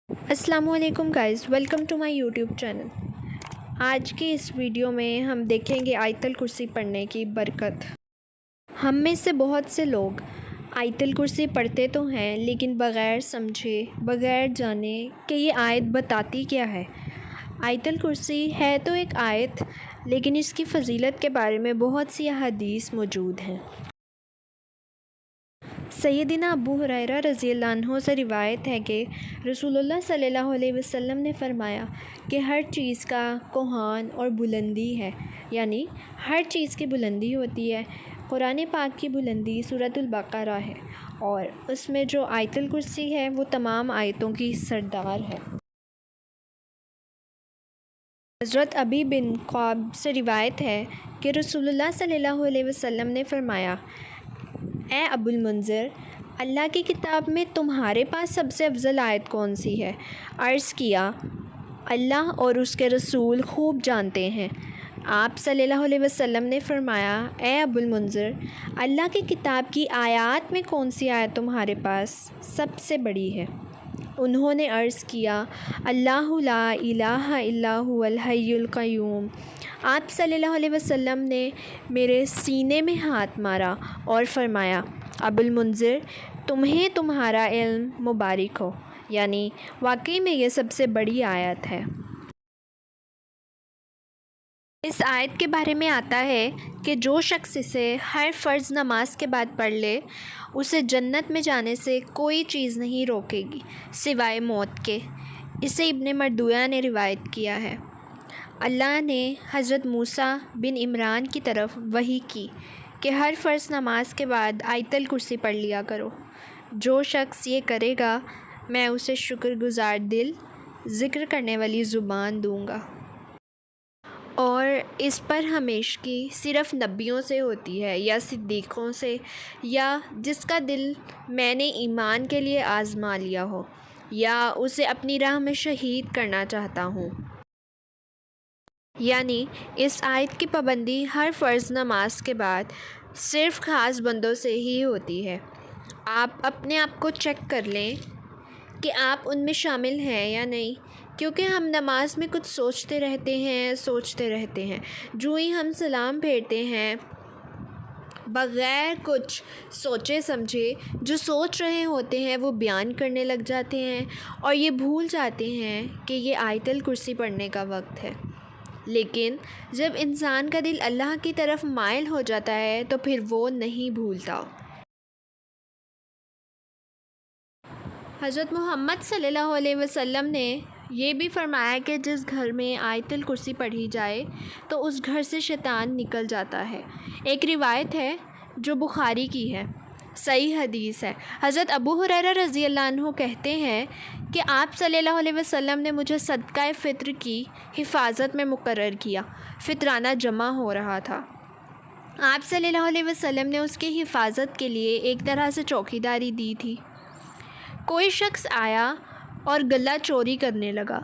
السلام علیکم guys, welcome to my YouTube channel. آج کی اس ویڈیو میں ہم دیکھیں گے آیت الکرسی پڑھنے کی برکت۔ ہم میں سے بہت سے لوگ آیت الکرسی پڑھتے تو ہیں لیکن بغیر سمجھے، بغیر جانے کہ یہ آیت بتاتی کیا ہے۔ آیت الکرسی ہے تو ایک آیت، لیکن اس کی فضیلت کے بارے میں بہت سی احادیث موجود ہیں۔ سیدنا ابو ہریرہ رضی اللہ عنہ سے روایت ہے کہ رسول اللہ صلی اللہ علیہ وسلم نے فرمایا کہ ہر چیز کا کوہان اور بلندی ہے، یعنی ہر چیز کی بلندی ہوتی ہے۔ قرآن پاک کی بلندی سورۃ البقرہ ہے اور اس میں جو آیت الکرسی ہے وہ تمام آیتوں کی سردار ہے۔ حضرت ابی بن قعب سے روایت ہے کہ رسول اللہ صلی اللہ علیہ وسلم نے فرمایا، اے ابو المنذر، اللہ کی کتاب میں تمہارے پاس سب سے افضل آیت کون سی ہے؟ عرض کیا، اللہ اور اس کے رسول خوب جانتے ہیں۔ آپ صلی اللہ علیہ وسلم نے فرمایا، اے ابو المنذر، اللہ کی کتاب کی آیات میں کون سی آیت تمہارے پاس سب سے بڑی ہے؟ انہوں نے عرض کیا، اللہ لا الہ الا هو الحی القیوم۔ آپ صلی اللہ علیہ وسلم نے میرے سینے میں ہاتھ مارا اور فرمایا، ابو المنذر، تمہیں تمہارا علم مبارک ہو، یعنی واقعی میں یہ سب سے بڑی آیت ہے۔ اس آیت کے بارے میں آتا ہے کہ جو شخص اسے ہر فرض نماز کے بعد پڑھ لے، اسے جنت میں جانے سے کوئی چیز نہیں روکے گی سوائے موت کے۔ اسے ابن مردویہ نے روایت کیا ہے۔ اللہ نے حضرت موسیٰ بن عمران کی طرف وحی کی کہ ہر فرض نماز کے بعد آیت الکرسی پڑھ لیا کرو۔ جو شخص یہ کرے گا، میں اسے شکر گزار دل، ذکر کرنے والی زبان دوں گا۔ اور اس پر ہمیشگی صرف نبیوں سے ہوتی ہے یا صدیقوں سے، یا جس کا دل میں نے ایمان کے لیے آزما لیا ہو یا اسے اپنی راہ میں شہید کرنا چاہتا ہوں۔ یعنی اس آیت کی پابندی ہر فرض نماز کے بعد صرف خاص بندوں سے ہی ہوتی ہے۔ آپ اپنے آپ کو چیک کر لیں کہ آپ ان میں شامل ہیں یا نہیں، کیونکہ ہم نماز میں کچھ سوچتے رہتے ہیں۔ جو ہی ہم سلام پھیرتے ہیں، بغیر کچھ سوچے سمجھے جو سوچ رہے ہوتے ہیں وہ بیان کرنے لگ جاتے ہیں اور یہ بھول جاتے ہیں کہ یہ آیت الکرسی پڑھنے کا وقت ہے۔ لیکن جب انسان کا دل اللہ کی طرف مائل ہو جاتا ہے تو پھر وہ نہیں بھولتا۔ حضرت محمد صلی اللہ علیہ وسلم نے یہ بھی فرمایا کہ جس گھر میں آیت الکرسی پڑھی جائے تو اس گھر سے شیطان نکل جاتا ہے۔ ایک روایت ہے جو بخاری کی ہے، صحیح حدیث ہے۔ حضرت ابو ہریرہ رضی اللہ عنہ کہتے ہیں کہ آپ صلی اللہ علیہ وسلم نے مجھے صدقہ فطر کی حفاظت میں مقرر کیا۔ فطرانہ جمع ہو رہا تھا۔ آپ صلی اللہ علیہ وسلم نے اس کی حفاظت کے لیے ایک طرح سے چوکیداری دی تھی۔ کوئی شخص آیا اور غلہ چوری کرنے لگا۔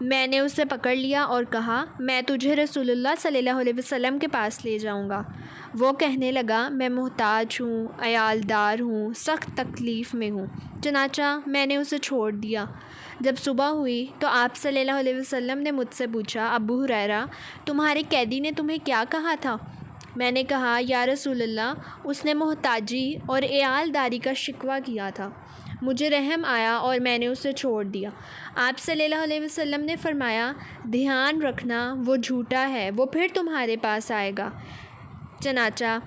میں نے اسے پکڑ لیا اور کہا، میں تجھے رسول اللہ صلی اللہ علیہ وسلم کے پاس لے جاؤں گا۔ وہ کہنے لگا، میں محتاج ہوں، عیالدار ہوں، سخت تکلیف میں ہوں۔ چنانچہ میں نے اسے چھوڑ دیا۔ جب صبح ہوئی تو آپ صلی اللہ علیہ وسلم نے مجھ سے پوچھا، ابو ہریرہ، تمہارے قیدی نے تمہیں کیا کہا تھا؟ میں نے کہا، یا رسول اللہ، اس نے محتاجی اور عیالداری کا شکوہ کیا تھا۔ مجھے رحم آیا اور میں نے اسے چھوڑ دیا۔ آپ صلی اللہ علیہ وسلم نے فرمایا، دھیان رکھنا، وہ جھوٹا ہے، وہ پھر تمہارے پاس آئے گا۔ چنانچہ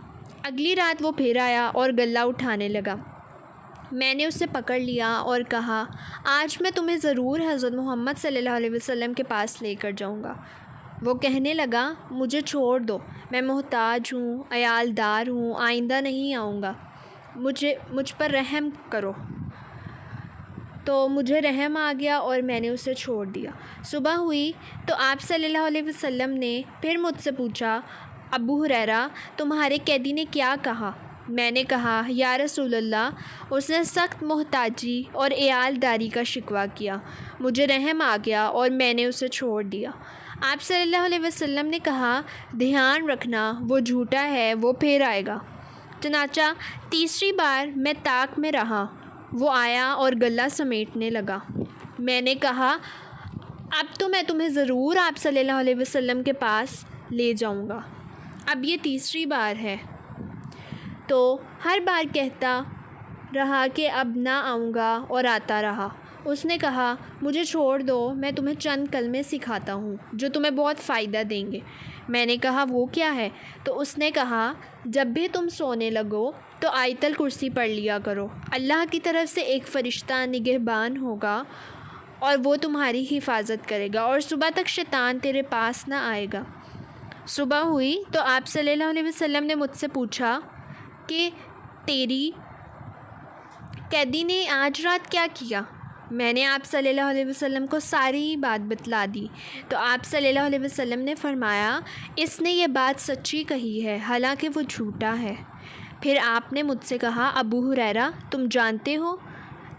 اگلی رات وہ پھر آیا اور غلہ اٹھانے لگا۔ میں نے اسے پکڑ لیا اور کہا، آج میں تمہیں ضرور حضرت محمد صلی اللہ علیہ وسلم کے پاس لے کر جاؤں گا۔ وہ کہنے لگا، مجھے چھوڑ دو، میں محتاج ہوں، عیالدار ہوں، آئندہ نہیں آؤں گا، مجھ پر رحم کرو۔ تو مجھے رحم آ گیا اور میں نے اسے چھوڑ دیا۔ صبح ہوئی تو آپ صلی اللہ علیہ وسلم نے پھر مجھ سے پوچھا، ابو ہریرہ، تمہارے قیدی نے کیا کہا؟ میں نے کہا، یا رسول اللہ، اس نے سخت محتاجی اور عیالداری کا شکوہ کیا۔ مجھے رحم آ گیا اور میں نے اسے چھوڑ دیا۔ آپ صلی اللہ علیہ وسلم نے کہا، دھیان رکھنا، وہ جھوٹا ہے، وہ پھر آئے گا۔ چنانچہ تیسری بار میں طاق میں رہا، وہ آیا اور غلہ سمیٹنے لگا۔ میں نے کہا اب تو میں تمہیں ضرور آپ صلی اللہ علیہ وسلم کے پاس لے جاؤں گا، اب یہ تیسری بار ہے۔ تو ہر بار کہتا رہا کہ اب نہ آؤں گا اور آتا رہا۔ اس نے کہا مجھے چھوڑ دو، میں تمہیں چند کلمے سکھاتا ہوں جو تمہیں بہت فائدہ دیں گے۔ میں نے کہا وہ کیا ہے؟ تو اس نے کہا جب بھی تم سونے لگو تو آیت الکرسی پڑھ لیا کرو، اللہ کی طرف سے ایک فرشتہ نگہبان ہوگا اور وہ تمہاری حفاظت کرے گا اور صبح تک شیطان تیرے پاس نہ آئے گا۔ صبح ہوئی تو آپ صلی اللہ علیہ وسلم نے مجھ سے پوچھا کہ تیری قیدی نے آج رات کیا کیا؟ میں نے آپ صلی اللہ علیہ وسلم کو ساری بات بتلا دی تو آپ صلی اللہ علیہ وسلم نے فرمایا اس نے یہ بات سچی کہی ہے حالانکہ وہ جھوٹا ہے۔ پھر آپ نے مجھ سے کہا ابو ہریرہ تم جانتے ہو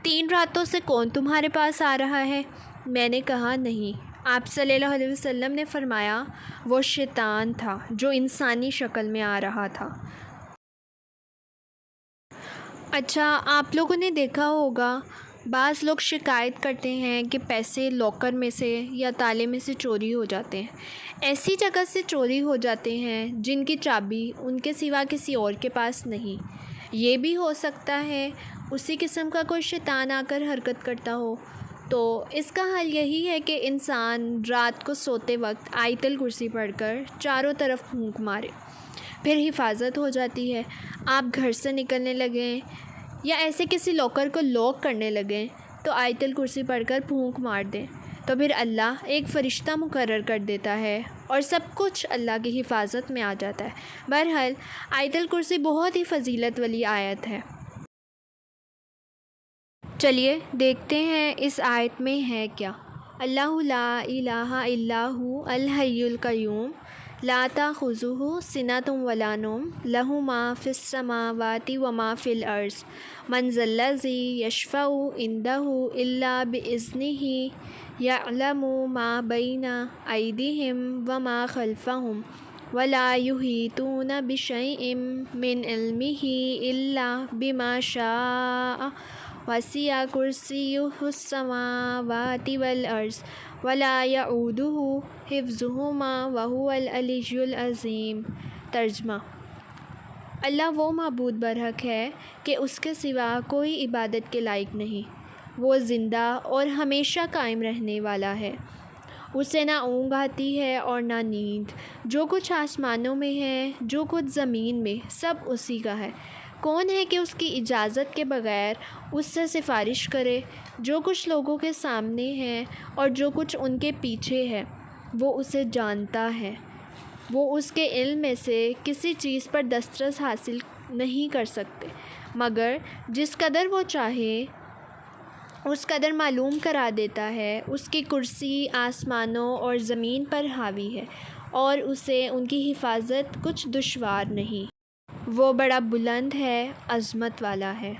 3 راتوں سے کون تمہارے پاس آ رہا ہے؟ میں نے کہا نہیں۔ آپ صلی اللہ علیہ وسلم نے فرمایا وہ شیطان تھا جو انسانی شکل میں آ رہا تھا۔ اچھا آپ لوگوں نے دیکھا ہوگا بعض لوگ شکایت کرتے ہیں کہ پیسے لاکر میں سے یا تالے میں سے چوری ہو جاتے ہیں، ایسی جگہ سے چوری ہو جاتے ہیں جن کی چابی ان کے سوا کسی اور کے پاس نہیں۔ یہ بھی ہو سکتا ہے اسی قسم کا کوئی شیطان آ کر حرکت کرتا ہو۔ تو اس کا حل یہی ہے کہ انسان رات کو سوتے وقت آیت الکرسی پڑھ کر چاروں طرف پھونک مارے، پھر حفاظت ہو جاتی ہے۔ آپ گھر سے نکلنے لگیں یا ایسے کسی لاکر کو لاک کرنے لگیں تو آیت الکرسی پڑھ کر پھونک مار دیں تو پھر اللہ ایک فرشتہ مقرر کر دیتا ہے اور سب کچھ اللہ کی حفاظت میں آ جاتا ہے۔ بہرحال آیت الکرسی بہت ہی فضیلت والی آیت ہے۔ چلیے دیکھتے ہیں اس آیت میں ہے کیا۔ اللہ لا الہ الا هو الحی القیوم لا تأخذہ سنۃ ولا نوم لہ ما فی السماوات وما فی الارض من ذا الذی یشفع عندہ الا بإذنہ یعلم ما بین ایدیہم وما خلفہم ولا یحیطون بشیء من علمہ الا بما شاء وسع کرسیہ السماوات والارض ولا یعودہ حفظہما وہو العلی العظیم۔ ترجمہ: اللہ وہ معبود برحق ہے کہ اس کے سوا کوئی عبادت کے لائق نہیں، وہ زندہ اور ہمیشہ قائم رہنے والا ہے، اسے نہ اونگ آتی ہے اور نہ نیند، جو کچھ آسمانوں میں ہے جو کچھ زمین میں سب اسی کا ہے۔ کون ہے کہ اس کی اجازت کے بغیر اس سے سفارش کرے؟ جو کچھ لوگوں کے سامنے ہے اور جو کچھ ان کے پیچھے ہے وہ اسے جانتا ہے، وہ اس کے علم میں سے کسی چیز پر دسترس حاصل نہیں کر سکتے مگر جس قدر وہ چاہے اس قدر معلوم کرا دیتا ہے۔ اس کی کرسی آسمانوں اور زمین پر حاوی ہے اور اسے ان کی حفاظت کچھ دشوار نہیں، وہ بڑا بلند ہے، عظمت والا ہے۔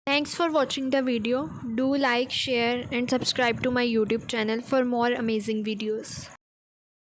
Thanks for watching the video. Do like, share and subscribe to my YouTube channel for more amazing videos.